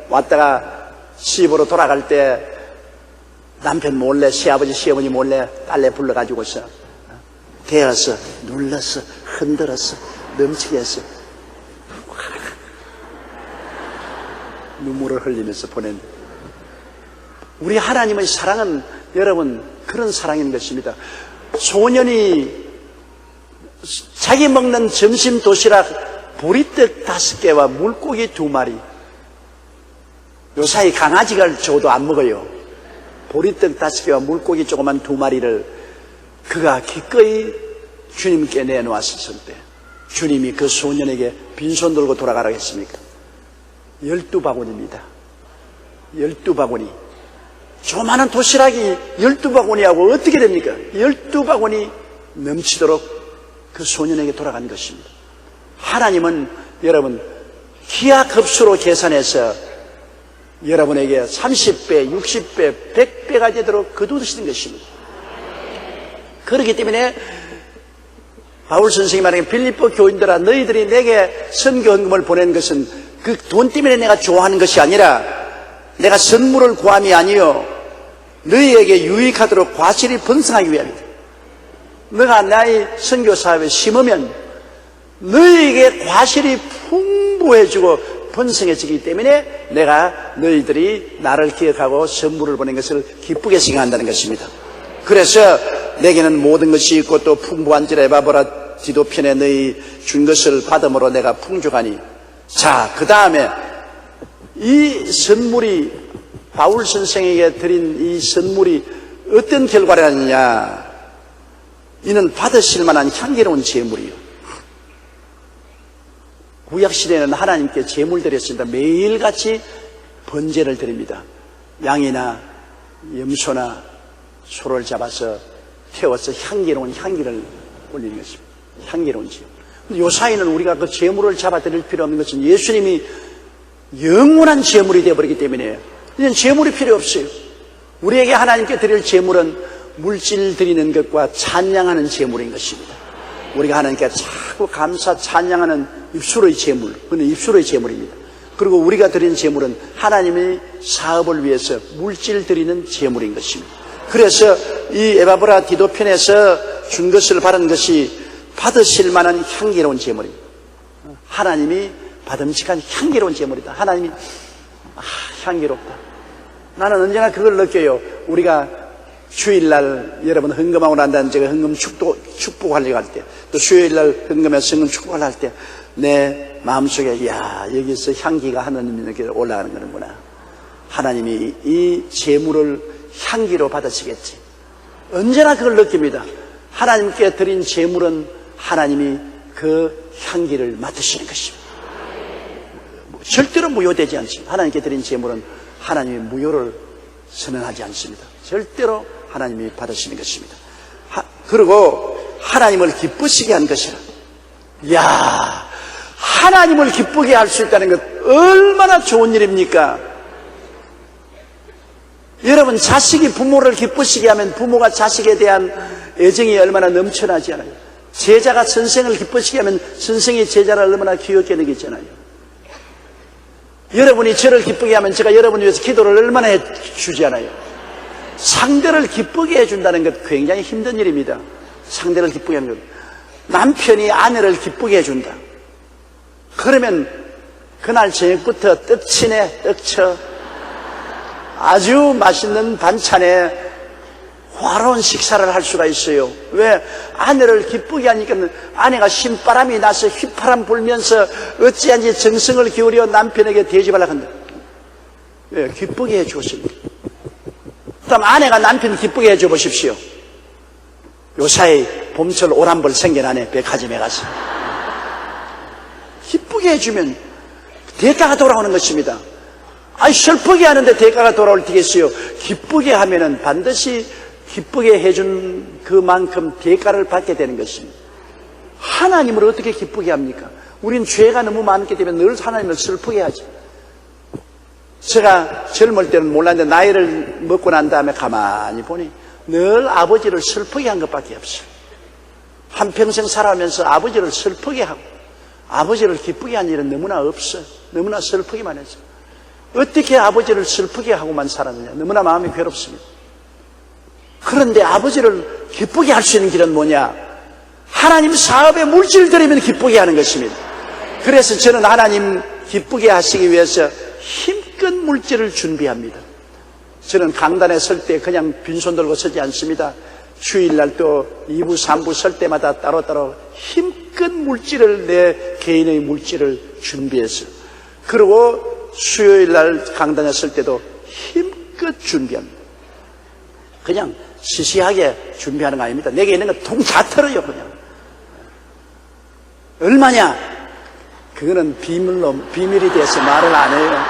왔다가 시집으로 돌아갈 때 남편 몰래, 시아버지 시어머니 몰래 딸내 불러가지고서 대어서 눌러서 흔들어서 넘치게 해서 눈물을 흘리면서 보낸 우리 하나님의 사랑은 여러분 그런 사랑인 것입니다. 소년이 자기 먹는 점심 도시락 보리떡 5개와 물고기 2마리, 요사이 강아지가 줘도 안 먹어요. 보리떡 5개와 물고기 조그만 2마리를 그가 기꺼이 주님께 내놓았을 때 주님이 그 소년에게 빈손 들고 돌아가라고 했습니까? 12바구니입니다. 12바구니. 조그마한 도시락이 12바구니하고 어떻게 됩니까? 12바구니 넘치도록 그 소년에게 돌아간 것입니다. 하나님은 여러분 기하급수로 계산해서 여러분에게 30배, 60배, 100배가 되도록 거두시는 것입니다. 그렇기 때문에 바울 선생님이 말하는 빌립보 교인들아, 너희들이 내게 선교 헌금을 보낸 것은 그 돈 때문에 내가 좋아하는 것이 아니라 내가 선물을 구함이 아니요 너희에게 유익하도록 과실이 번성하기 위함이다. 너가 나의 선교 사업에 심으면 너희에게 과실이 풍부해지고 번성해지기 때문에 내가 너희들이 나를 기억하고 선물을 보낸 것을 기쁘게 생각한다는 것입니다. 그래서 내게는 모든 것이 있고 또 풍부한지라 에바브라 디도편에 너희 준 것을 받음으로 내가 풍족하니. 자, 그 다음에 이 선물이 바울 선생에게 드린 이 선물이 어떤 결과를 하느냐. 이는 받으실 만한 향기로운 제물이요. 구약시대에는 하나님께 제물 드렸습니다. 매일같이 번제를 드립니다. 양이나 염소나 소를 잡아서 태워서 향기로운 향기를 올리는 것입니다. 향기로운 제물. 요 사이는 우리가 그 제물을 잡아 드릴 필요 없는 것은 예수님이 영원한 제물이 되어버리기 때문에 이제 제물이 필요 없어요. 우리에게 하나님께 드릴 제물은 물질 드리는 것과 찬양하는 제물인 것입니다. 우리가 하나님께 자꾸 감사 찬양하는 입술의 제물, 그는 입술의 제물입니다. 그리고 우리가 드린 제물은 하나님의 사업을 위해서 물질 드리는 제물인 것입니다. 그래서 이 에바브라 디도편에서 준 것을 받은 것이 받으실 만한 향기로운 제물입니다. 하나님이 받음직한 향기로운 제물이다. 하나님이 향기롭다. 나는 언제나 그걸 느껴요. 우리가 주일날 여러분 헌금하고 난 다음에 제가 헌금 축복하려고 할 때, 또 수요일날 헌금해서 헌금 축복을 할 때 내 마음속에 야, 여기서 향기가 하나님에게 올라가는 거는구나. 하나님이 이 제물을 향기로 받으시겠지. 언제나 그걸 느낍니다. 하나님께 드린 제물은 하나님이 그 향기를 맡으시는 것입니다. 절대로 무효되지 않습니다. 하나님께 드린 제물은 하나님이 무효를 선언하지 않습니다. 절대로 하나님이 받으시는 것입니다. 그리고 하나님을 기쁘시게 한 것이라. 이야, 하나님을 기쁘게 할 수 있다는 것 얼마나 좋은 일입니까? 여러분, 자식이 부모를 기쁘시게 하면 부모가 자식에 대한 애정이 얼마나 넘쳐나지 않아요? 제자가 선생을 기쁘시게 하면 선생이 제자를 얼마나 귀엽게 느끼잖아요. 여러분이 저를 기쁘게 하면 제가 여러분을 위해서 기도를 얼마나 해주지 않아요? 상대를 기쁘게 해준다는 것 굉장히 힘든 일입니다. 상대를 기쁘게 하는 것. 남편이 아내를 기쁘게 해준다. 그러면 그날 저녁부터 떡치네, 떡쳐. 아주 맛있는 반찬에 화로운 식사를 할 수가 있어요. 왜? 아내를 기쁘게 하니까 아내가 신바람이 나서 휘파람 불면서 어찌한지 정성을 기울여 남편에게 대접하려고 한다. 왜? 기쁘게 해주었습니다. 그럼 아내가 남편 기쁘게 해줘 보십시오. 요사이 봄철 오란벌 생겨나네. 백화점에 가서 기쁘게 해주면 대가가 돌아오는 것입니다. 아니, 슬프게 하는데 대가가 돌아올 테겠어요. 기쁘게 하면은 반드시 기쁘게 해준 그만큼 대가를 받게 되는 것입니다. 하나님을 어떻게 기쁘게 합니까? 우린 죄가 너무 많기 때문에 늘 하나님을 슬프게 하죠. 제가 젊을 때는 몰랐는데 나이를 먹고 난 다음에 가만히 보니 늘 아버지를 슬프게 한 것밖에 없어요. 한평생 살아가면서 아버지를 슬프게 하고 아버지를 기쁘게 한 일은 너무나 없어요. 너무나 슬프기만 했어요. 어떻게 아버지를 슬프게 하고만 살았느냐. 너무나 마음이 괴롭습니다. 그런데 아버지를 기쁘게 할 수 있는 길은 뭐냐? 하나님 사업에 물질을 드리면 기쁘게 하는 것입니다. 그래서 저는 하나님 기쁘게 하시기 위해서 힘껏 물질을 준비합니다. 저는 강단에 설 때 그냥 빈손 들고 서지 않습니다. 주일날 또 2부, 3부 설 때마다 따로따로 힘껏 물질을, 내 개인의 물질을 준비해서, 그리고 수요일날 강단에 설 때도 힘껏 준비합니다. 그냥 시시하게 준비하는 거 아닙니다. 내게 있는 거 통 다 털어요, 그냥. 얼마냐? 그거는 비밀이 돼서 말을 안 해요.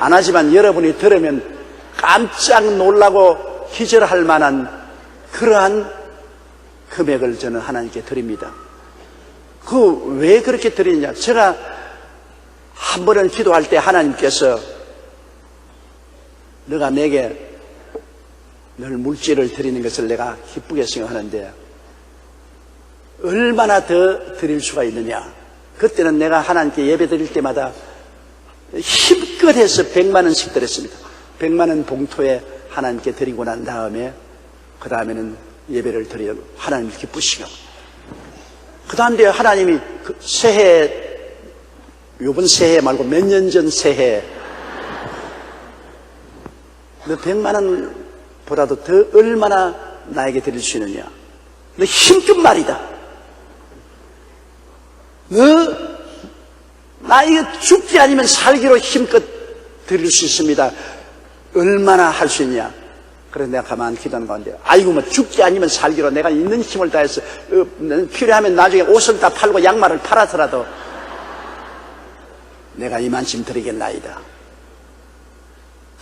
안 하지만 여러분이 들으면 깜짝 놀라고 기절할 만한 그러한 금액을 저는 하나님께 드립니다. 왜 그렇게 드리느냐? 제가 한 번은 기도할 때 하나님께서 너가 내게 늘 물질을 드리는 것을 내가 기쁘게 생각하는데 얼마나 더 드릴 수가 있느냐? 그때는 내가 하나님께 예배 드릴 때마다 힘껏 해서 100만 원씩 드렸습니다. 100만 원 봉투에 하나님께 드리고 난 다음에 그 다음에는 예배를 드리고 하나님 기쁘시고, 그 다음에 하나님이 새해, 요번 새해 말고 몇 년 전 새해 너 100만 원보다도 더 얼마나 나에게 드릴 수 있느냐? 너 힘껏 말이다. 너 나에게 죽지 아니면 살기로 힘껏 드릴 수 있습니다. 얼마나 할 수 있냐? 그래서 내가 가만히 기도하는 가운데, 아이고 뭐 죽지 아니면 살기로 내가 있는 힘을 다해서 필요하면 나중에 옷을 다 팔고 양말을 팔아서라도 내가 이만큼 드리겠나이다.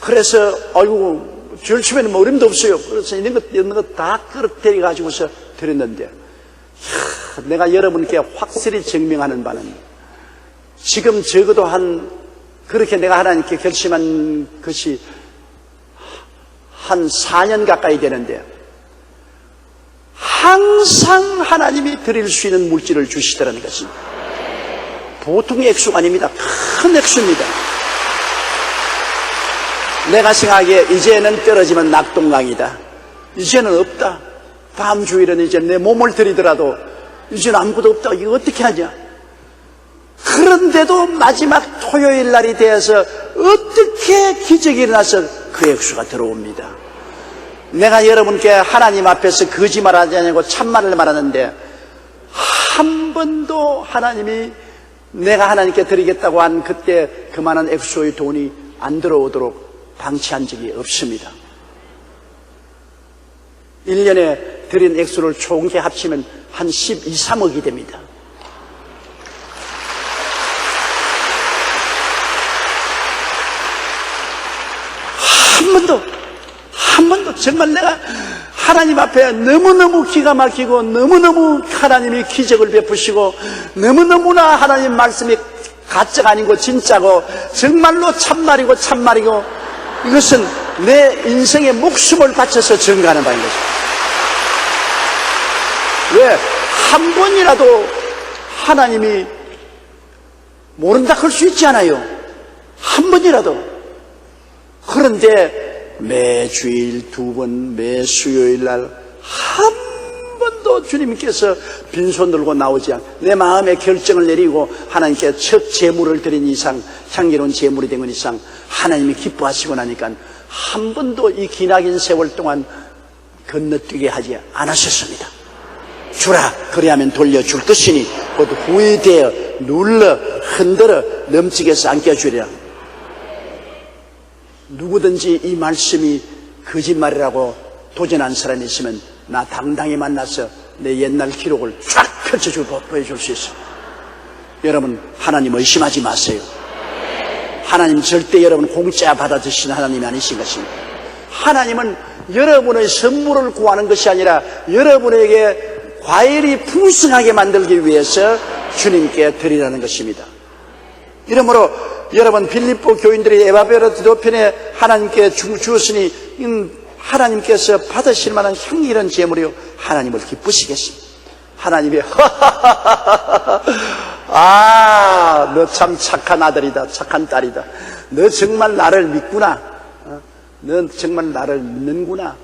그래서 아이고 주일 주변에 뭐 어림도 없어요. 그래서 있는 것 다 끌어들여 가지고서 드렸는데, 내가 여러분께 확실히 증명하는 바는 지금 적어도 그렇게 내가 하나님께 결심한 것이 한 4년 가까이 되는데 항상 하나님이 드릴 수 있는 물질을 주시더라는 것입니다. 보통의 액수가 아닙니다. 큰 액수입니다. 내가 생각하기에 이제는 떨어지면 낙동강이다. 이제는 없다. 다음 주일은 이제 내 몸을 드리더라도 이제는 아무것도 없다. 이거 어떻게 하냐? 그런데도 마지막 토요일 날이 되어서 어떻게 기적이 일어나서 그 액수가 들어옵니다. 내가 여러분께 하나님 앞에서 거짓말하지 않고 참말을 말하는데 한 번도 하나님이 내가 하나님께 드리겠다고 한 그때 그만한 액수의 돈이 안 들어오도록 방치한 적이 없습니다. 1년에 드린 액수를 총계 합치면 한 12, 3억이 됩니다. 한 번도 정말 내가 하나님 앞에 너무너무 기가 막히고 너무너무 하나님이 기적을 베푸시고 너무너무나 하나님 말씀이 가짜가 아니고 진짜고 정말로 참말이고 참말이고 이것은 내 인생의 목숨을 바쳐서 증거하는 바인 것입니다. 왜? 한 번이라도 하나님이 모른다 할 수 있지 않아요. 한 번이라도. 그런데 매 주일 2번, 매 수요일 날 한 번도 주님께서 빈손 들고 나오지 않고 내 마음에 결정을 내리고 하나님께 첫 제물을 드린 이상, 향기로운 제물이 된 이상 하나님이 기뻐하시고 나니까 한 번도 이 기나긴 세월 동안 건너뛰게 하지 않으셨습니다. 주라 그리하면 돌려줄 것이니 곧 후회되어 눌러 흔들어 넘치게 해서 안겨주리라. 누구든지 이 말씀이 거짓말이라고 도전한 사람이 있으면 나 당당히 만나서 내 옛날 기록을 쫙 펼쳐주고 보여줄 수 있어요. 여러분 하나님 의심하지 마세요. 하나님 절대 여러분 공짜 받아 드시는 하나님이 아니신 것입니다. 하나님은 여러분의 선물을 구하는 것이 아니라 여러분에게 과일이 풍성하게 만들기 위해서 주님께 드리라는 것입니다. 이러므로 여러분 빌립보 교인들이 에바베라 디도편에 하나님께 주었으니 하나님께서 받으실 만한 향기로운 제물이요 하나님을 기쁘시겠습니다. 하나님이 아, 너 참 착한 아들이다, 착한 딸이다. 너 정말 나를 믿구나. 넌 정말 나를 믿는구나.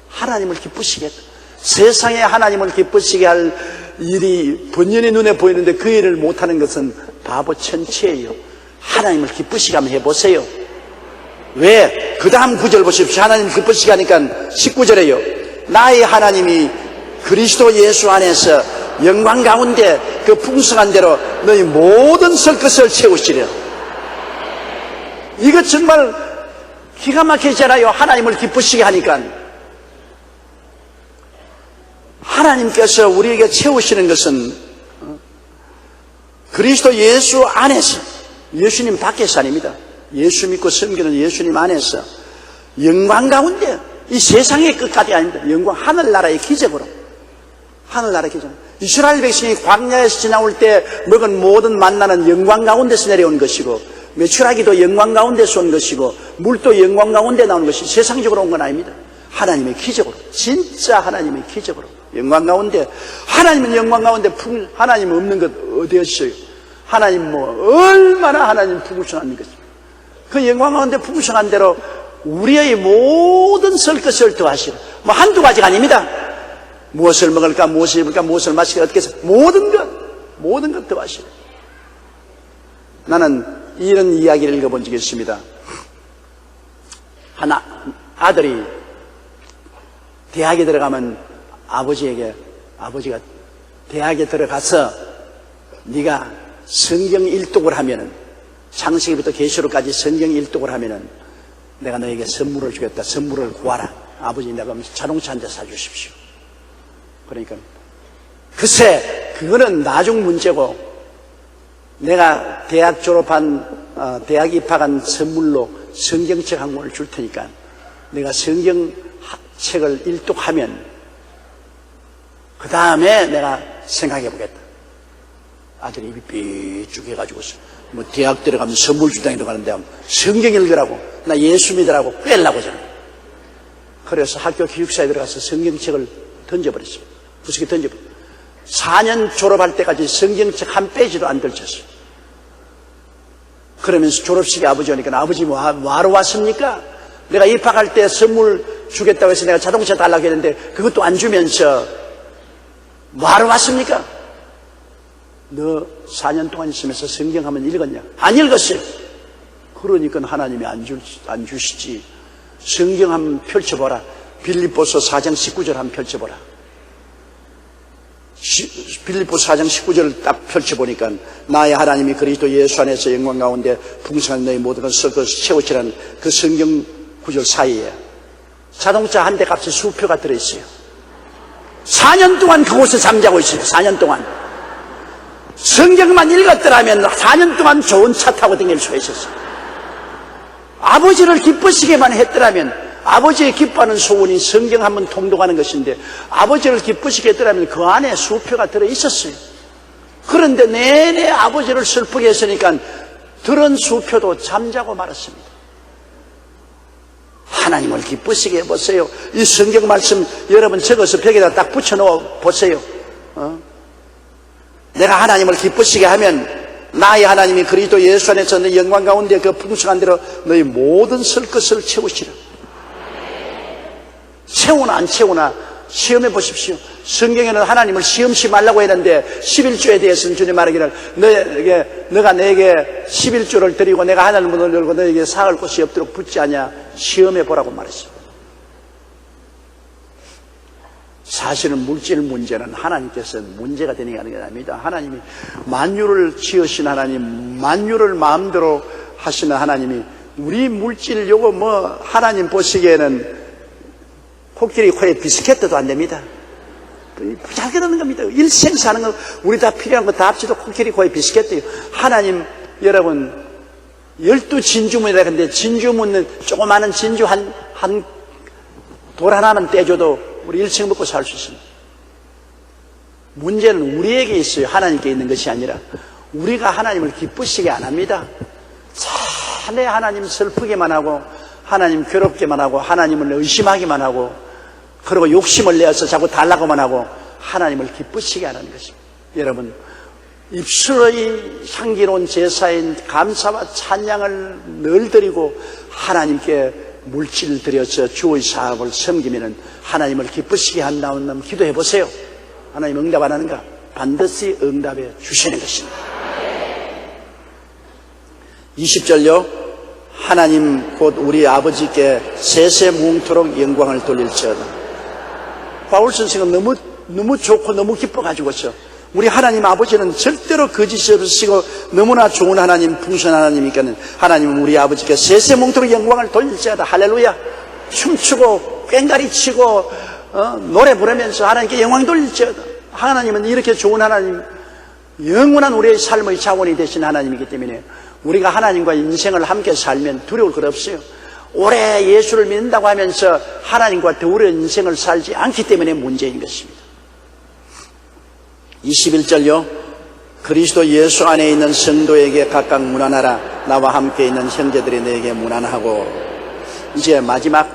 하나님을 기쁘시겠다. 세상에 하나님을 기쁘시게 할 일이 번연히 눈에 보이는데 그 일을 못하는 것은 바보 천치예요. 하나님을 기쁘시게 한번 해보세요. 왜? 그 다음 구절 보십시오. 하나님 기쁘시게 하니까 19절에요. 나의 하나님이 그리스도 예수 안에서 영광 가운데 그 풍성한 대로 너희 모든 설 것을 채우시려. 이거 정말 기가 막히잖아요. 하나님을 기쁘시게 하니까. 하나님께서 우리에게 채우시는 것은 그리스도 예수 안에서, 예수님 밖에서 아닙니다. 예수 믿고 섬기는 예수님 안에서 영광 가운데, 이 세상의 끝까지 아닙니다. 영광, 하늘나라의 기적으로. 하늘나라의 기적. 이스라엘 백성이 광야에서 지나올 때 먹은 모든 만나는 영광 가운데서 내려온 것이고, 메추라기도 영광 가운데서 온 것이고, 물도 영광 가운데 나오는 것이 세상적으로 온 건 아닙니다. 하나님의 기적으로, 진짜 하나님의 기적으로 영광 가운데. 하나님은 영광 가운데 하나님 없는 것 어디 있어요? 하나님 얼마나 하나님 풍성한 것입니다. 그 영광 가운데 풍성한 대로 우리의 모든 설 것을 더하시라. 한두 가지가 아닙니다. 무엇을 먹을까, 무엇을 입을까, 무엇을 마실까, 어떻게 해서 모든 것 더하시라. 나는 이런 이야기를 읽어본 적이 있습니다. 아들이 대학에 들어가면 아버지가 대학에 들어가서 네가 성경 일독을 하면은, 창세기부터 계시록까지 성경 일독을 하면은 내가 너에게 선물을 주겠다. 선물을 구하라. 아버지, 내가 자동차 한 대 사주십시오. 그러니까 글쎄 그거는 나중 문제고, 내가 대학 대학 입학한 선물로 성경책 한 권을 줄 테니까 내가 성경책을 일독하면 그 다음에 내가 생각해 보겠다. 아들이 입이 삐죽해가지고서 대학 들어가면 선물 주당에 들어가는데 성경 읽으라고, 나 예수 믿으라고 빼려고 저는. 그래서 학교 기숙사에 들어가서 성경책을 던져버렸습니다. 부스게 던져버렸어요. 4년 졸업할 때까지 성경책 한 페이지도 안 걸쳤어요. 그러면서 졸업식에 아버지 오니까, 아버지 뭐하러 왔습니까? 내가 입학할 때 선물 주겠다고 해서 내가 자동차 달라고 했는데 그것도 안 주면서 뭐하러 왔습니까? 너 4년 동안 있으면서 성경 한번 읽었냐? 안 읽었어요. 그러니까 하나님이 안 주시지. 성경 한번 펼쳐보라. 빌립보서 4장 19절 한번 펼쳐보라. 빌립보 4장 19절을 딱 펼쳐보니까 나의 하나님이 그리스도 예수 안에서 영광 가운데 풍성한 너희 모든 것을 채우시라는 그 성경 구절 사이에 자동차 한 대 값의 수표가 들어있어요. 4년 동안 그곳에 잠자고 있어요. 4년 동안. 성경만 읽었더라면 4년 동안 좋은 차 타고 다닐 수가 있었어요. 아버지를 기쁘시게만 했더라면, 아버지의 기뻐하는 소원이 성경 한번 통독하는 것인데 아버지를 기쁘시게 했더라면 그 안에 수표가 들어있었어요. 그런데 내내 아버지를 슬프게 했으니까 들은 수표도 잠자고 말았습니다. 하나님을 기쁘시게 해보세요. 이 성경 말씀 여러분 적어서 벽에다 딱 붙여놓아 보세요. 내가 하나님을 기쁘시게 하면 나의 하나님이 그리스도 예수 안에서 너 영광 가운데 그 풍성한 대로 너희 모든 설 것을 채우시라. 채우나 안 채우나 시험해 보십시오. 성경에는 하나님을 시험치 말라고 했는데 11조에 대해서는 주님 말하기를 너가 내게 11조를 드리고 내가 하늘 문을 열고 너에게 사할 곳이 없도록 붙지 않냐, 시험해 보라고 말했어요. 사실은 물질 문제는 하나님께서 문제가 되는 게 아닙니다. 하나님이 만유를 지으신 하나님, 만유를 마음대로 하시는 하나님이 우리 물질 요거 하나님 보시기에는 코끼리 코에 비스켓도 안 됩니다. 부자게 되는 겁니다. 일생 사는 거 우리 다 필요한 거 다 합쳐도 코끼리 코에 비스켓이에요. 하나님 여러분 12진주문이라 근데 진주 묻는 조그마한 진주 한 돌 하나만 떼줘도 우리 일층 먹고 살 수 있습니다. 문제는 우리에게 있어요. 하나님께 있는 것이 아니라 우리가 하나님을 기쁘시게 안 합니다. 차례 하나님 슬프게만 하고 하나님 괴롭게만 하고 하나님을 의심하기만 하고 그리고 욕심을 내어서 자꾸 달라고만 하고 하나님을 기쁘시게 하는 것입니다. 여러분, 입술의 향기로운 제사인 감사와 찬양을 늘 드리고 하나님께 물질을 드려서 주의 사업을 섬기면 하나님을 기쁘시게 한다는 기도해 보세요. 하나님 응답 안 하는가? 반드시 응답해 주시는 것입니다. 20절요. 하나님 곧 우리 아버지께 세세무흥토록 영광을 돌릴지어다. 바울 선생은 너무 좋고 너무 기뻐가지고서 우리 하나님 아버지는 절대로 거짓이 없으시고 너무나 좋은 하나님, 풍성한 하나님이니까 하나님은 우리 아버지께 세세무흥토록 영광을 돌릴지어다. 할렐루야. 춤추고 꽹가리 치고 노래 부르면서 하나님께 영광 돌릴지어다. 하나님은 이렇게 좋은 하나님, 영원한 우리의 삶의 자원이 되신 하나님이기 때문에 우리가 하나님과 인생을 함께 살면 두려울 것 없어요. 오래 예수를 믿는다고 하면서 하나님과 더불어 인생을 살지 않기 때문에 문제인 것입니다. 21절요. 그리스도 예수 안에 있는 성도에게 각각 문안하라. 나와 함께 있는 형제들이 내게 문안하고. 이제 마지막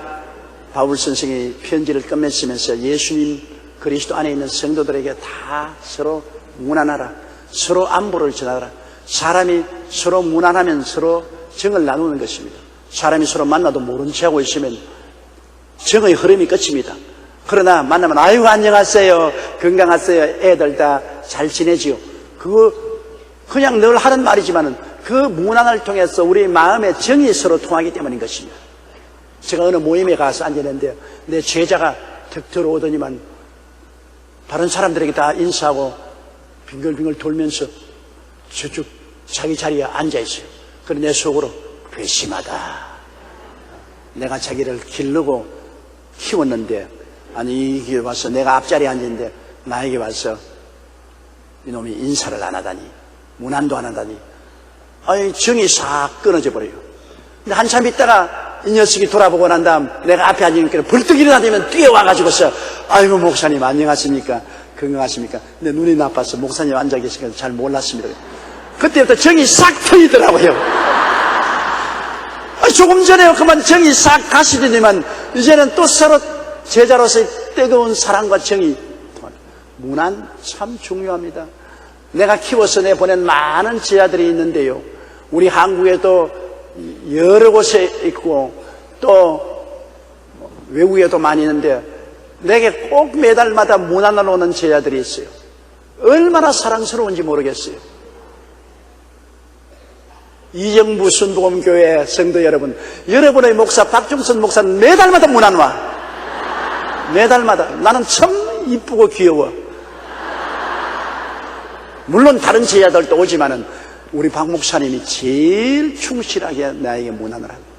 바울 선생이 편지를 끝맺으면서 예수님 그리스도 안에 있는 성도들에게 다 서로 문안하라. 서로 안부를 전하라. 사람이 서로 문안하면 서로 정을 나누는 것입니다. 사람이 서로 만나도 모른 체하고 있으면 정의 흐름이 끝입니다. 그러나 만나면 아이고 안녕하세요, 건강하세요, 애들 다 잘 지내지요. 그거 그냥 늘 하는 말이지만은 그 문안을 통해서 우리 마음의 정이 서로 통하기 때문인 것입니다. 제가 어느 모임에 가서 앉았는데 내 제자가 툭 들어오더니만 다른 사람들에게 다 인사하고 빙글빙글 돌면서 저쪽 자기 자리에 앉아있어요. 그런데 내 속으로 괘씸하다. 내가 자기를 기르고 키웠는데 아니 이게 와서 내가 앞자리에 앉았는데 나에게 와서 이놈이 인사를 안 하다니 문안도 안 하다니 아니 정이 싹 끊어져 버려요. 근데 한참 있다가 이 녀석이 돌아보고 난 다음 내가 앞에 앉으니까 벌떡 일어나면 뛰어와가지고서 아이고 목사님 안녕하십니까 건강하십니까. 근데 눈이 나빠서 목사님 앉아 계시니까 잘 몰랐습니다. 그때부터 정이 싹 트이더라고요. 조금 전에 그만 정이 싹 가시더니만 이제는 또 서로 제자로서의 뜨거운 사랑과 정이. 문안 참 중요합니다. 내가 키워서 내보낸 많은 제자들이 있는데요. 우리 한국에도 여러 곳에 있고 또 외국에도 많이 있는데 내게 꼭 매달마다 문안을 오는 제자들이 있어요. 얼마나 사랑스러운지 모르겠어요. 이정부 순복음교회 성도 여러분, 여러분의 목사 박중선 목사는 매달마다 문안 와. 매달마다. 나는 참 이쁘고 귀여워. 물론 다른 제자들도 오지만은 우리 박 목사님이 제일 충실하게 나에게 문안을 합니다.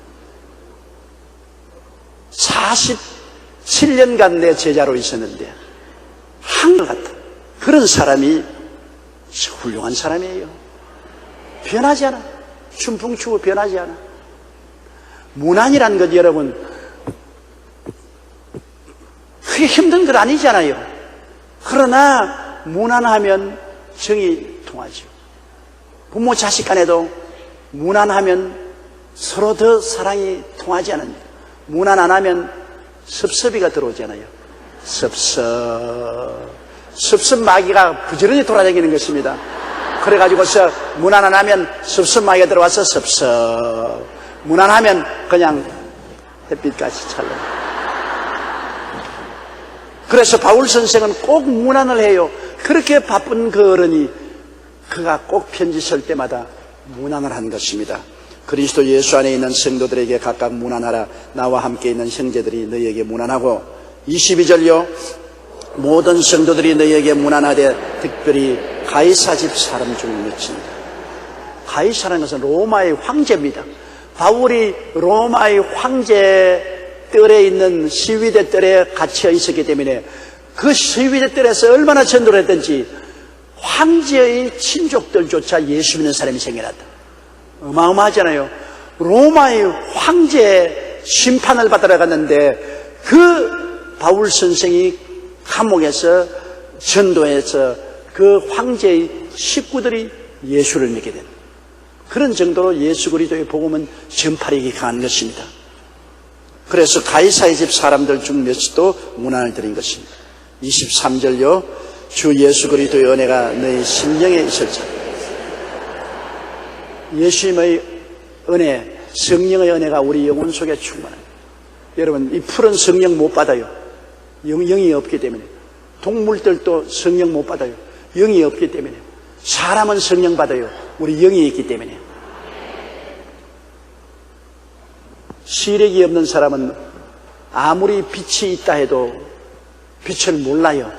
47년간 내 제자로 있었는데 한결같다. 그런 사람이 훌륭한 사람이에요. 변하지 않아. 춘풍 추고 변하지 않아. 문안이란 것 여러분 그게 힘든 건 아니잖아요. 그러나 문안하면 정이 통하죠. 부모 자식 간에도 문안하면 서로 더 사랑이 통하지 않습니다. 문안 안 하면 섭섭이가 들어오잖아요. 섭섭 마귀가 부지런히 돌아다니는 것입니다. 그래가지고서 문안 안 하면 섭섭 마귀가 들어와서 섭섭, 문안하면 그냥 햇빛같이 찰나. 그래서 바울 선생은 꼭 문안을 해요. 그렇게 바쁜 그 어른이 그가 꼭 편지 쓸 때마다 문안을 한 것입니다. 그리스도 예수 안에 있는 성도들에게 각각 문안하라. 나와 함께 있는 형제들이 너희에게 문안하고. 22절요. 모든 성도들이 너희에게 문안하되 특별히 가이사 집 사람 중에 몇입니다. 가이사라는 것은 로마의 황제입니다. 바울이 로마의 황제 뜰에 있는 시위대 뜰에 갇혀 있었기 때문에 그 시위대 뜰에서 얼마나 전도를 했든지 황제의 친족들조차 예수 믿는 사람이 생겨났다. 어마어마하잖아요. 로마의 황제의 심판을 받으러 갔는데 그 바울 선생이 감옥에서 전도해서 그 황제의 식구들이 예수를 믿게 된 그런 정도로 예수 그리스도의 복음은 전파력이 강한 것입니다. 그래서 가이사의 집 사람들 중 몇도 문안을 드린 것입니다. 23절요. 주 예수 그리스도의 은혜가 너희 심령에 있을지어다. 예수님의 은혜, 성령의 은혜가 우리 영혼 속에 충만합니다. 여러분, 이 풀은 성령 못 받아요. 영이 없기 때문에. 동물들도 성령 못 받아요. 영이 없기 때문에. 사람은 성령 받아요. 우리 영이 있기 때문에. 시력이 없는 사람은 아무리 빛이 있다 해도 빛을 몰라요.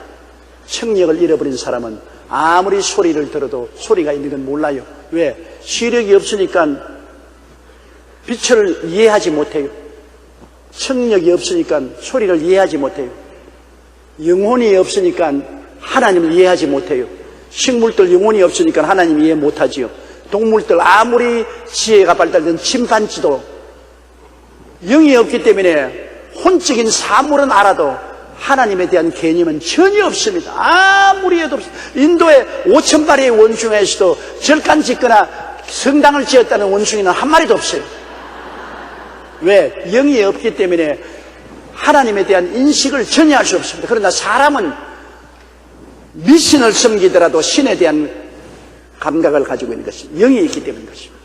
청력을 잃어버린 사람은 아무리 소리를 들어도 소리가 있는 건 몰라요. 왜? 시력이 없으니까 빛을 이해하지 못해요. 청력이 없으니까 소리를 이해하지 못해요. 영혼이 없으니까 하나님을 이해하지 못해요. 식물들 영혼이 없으니까 하나님 이해 못하지요. 동물들 아무리 지혜가 발달된 침판지도 영이 없기 때문에 혼적인 사물은 알아도 하나님에 대한 개념은 전혀 없습니다. 아무리 해도 없습니다. 인도의 5,000마리의 원숭이에서도 절간 짓거나 성당을 지었다는 원숭이는 한 마리도 없어요. 왜? 영이 없기 때문에 하나님에 대한 인식을 전혀 할 수 없습니다. 그러나 사람은 미신을 섬기더라도 신에 대한 감각을 가지고 있는 것입니다. 영이 있기 때문인 것입니다.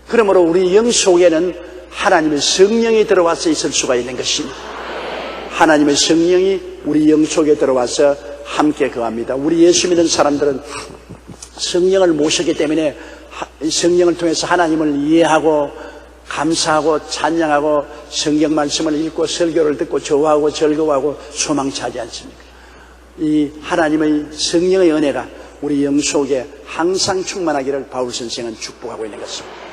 그러므로 우리 영 속에는 하나님의 성령이 들어와서 있을 수가 있는 것입니다. 하나님의 성령이 우리 영 속에 들어와서 함께 거합니다. 우리 예수 믿는 사람들은 성령을 모셨기 때문에 성령을 통해서 하나님을 이해하고 감사하고 찬양하고 성경 말씀을 읽고 설교를 듣고 좋아하고 즐거워하고 소망차지 않습니까? 이 하나님의 성령의 은혜가 우리 영 속에 항상 충만하기를 바울 선생은 축복하고 있는 것입니다.